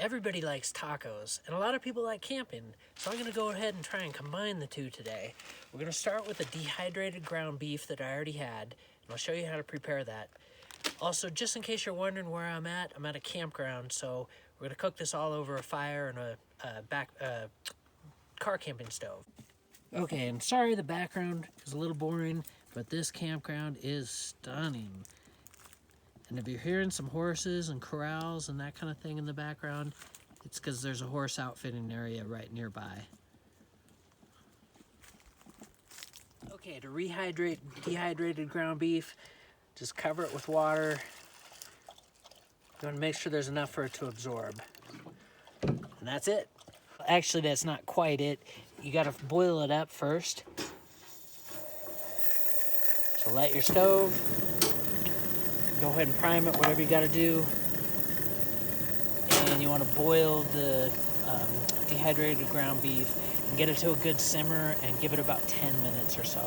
Everybody likes tacos, and a lot of people like camping, so I'm going to go ahead and try and combine the two today. We're going to start with the dehydrated ground beef that I already had, and I'll show you how to prepare that. Also, just in case you're wondering where I'm at a campground, so we're going to cook this all over a fire and a car camping stove. Okay, and sorry the background is a little boring, but this campground is stunning. And if you're hearing some horses and corrals and that kind of thing in the background, it's because there's a horse outfitting area right nearby. Okay, to rehydrate dehydrated ground beef, just cover it with water. You want to make sure there's enough for it to absorb. And that's it. Actually, that's not quite it. You got to boil it up first. So light your stove. Go ahead and prime it, whatever you got to do. And you want to boil the dehydrated ground beef and get it to a good simmer and give it about 10 minutes or so.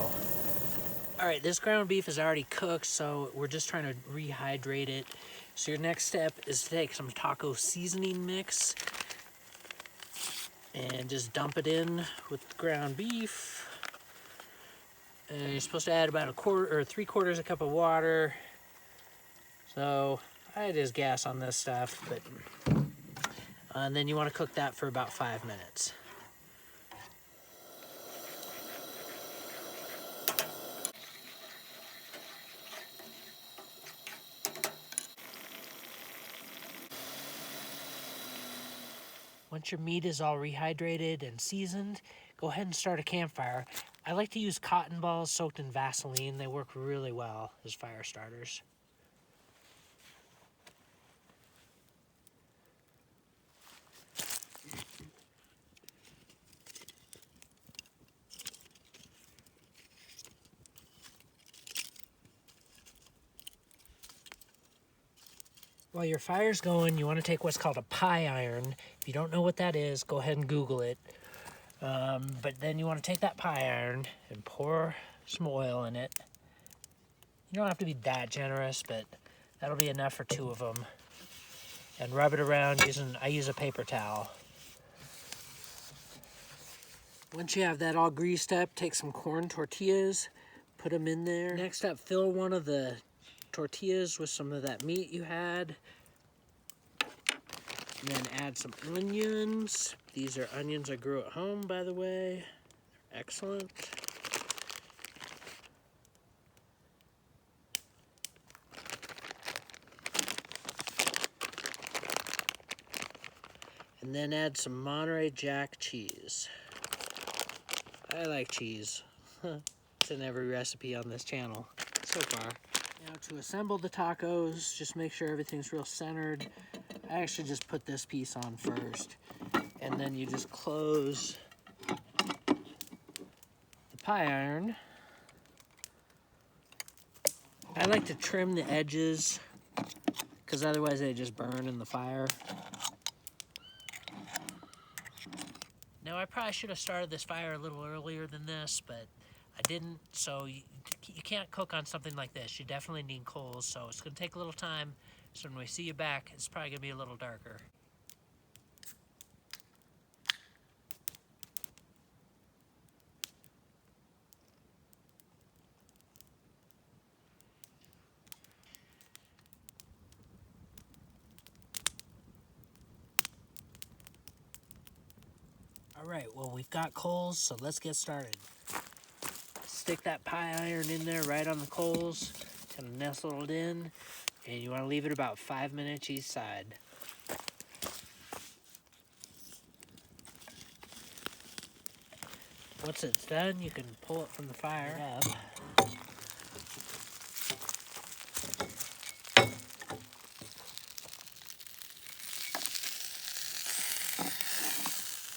All right, this ground beef is already cooked, so we're just trying to rehydrate it. So your next step is to take some taco seasoning mix and just dump it in with the ground beef. And you're supposed to add about a quarter or 3/4 cup of water. So I just gas on this stuff, but and then you want to cook that for about 5 minutes. Once your meat is all rehydrated and seasoned, go ahead and start a campfire. I like to use cotton balls soaked in Vaseline. They work really well as fire starters. While your fire's going, you want to take what's called a pie iron. If you don't know what that is, go ahead and Google it. But then you want to take that pie iron and pour some oil in it. You don't have to be that generous, but that'll be enough for 2 of them. And rub it around I use a paper towel. Once you have that all greased up, take some corn tortillas, put them in there. Next up, fill one of the tortillas with some of that meat you had. And then add some onions. These are onions I grew at home, by the way. They're excellent. And then add some Monterey Jack cheese. I like cheese. It's in every recipe on this channel so far. Now to assemble the tacos, just make sure everything's real centered. I actually just put this piece on first. And then you just close the pie iron. I like to trim the edges because otherwise they just burn in the fire. Now I probably should have started this fire a little earlier than this, but I didn't, so you can't cook on something like this. You definitely need coals, so it's going to take a little time. So when we see you back, it's probably going to be a little darker. All right, well, we've got coals, so let's get started. Stick that pie iron in there right on the coals, kind of nestle it in, and you want to leave it about 5 minutes each side. Once it's done, you can pull it from the fire up.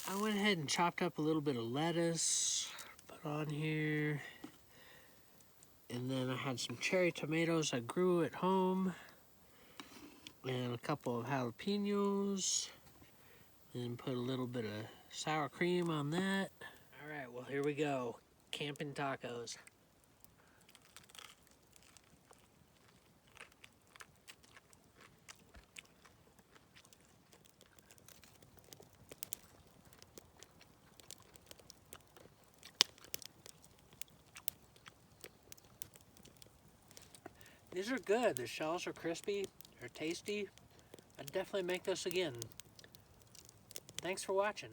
I went ahead and chopped up a little bit of lettuce, put on here. And then I had some cherry tomatoes I grew at home. And a couple of jalapenos. And put a little bit of sour cream on that. All right, well, here we go. Camping tacos. These are good. The shells are crispy. They're tasty. I'd definitely make this again. Thanks for watching.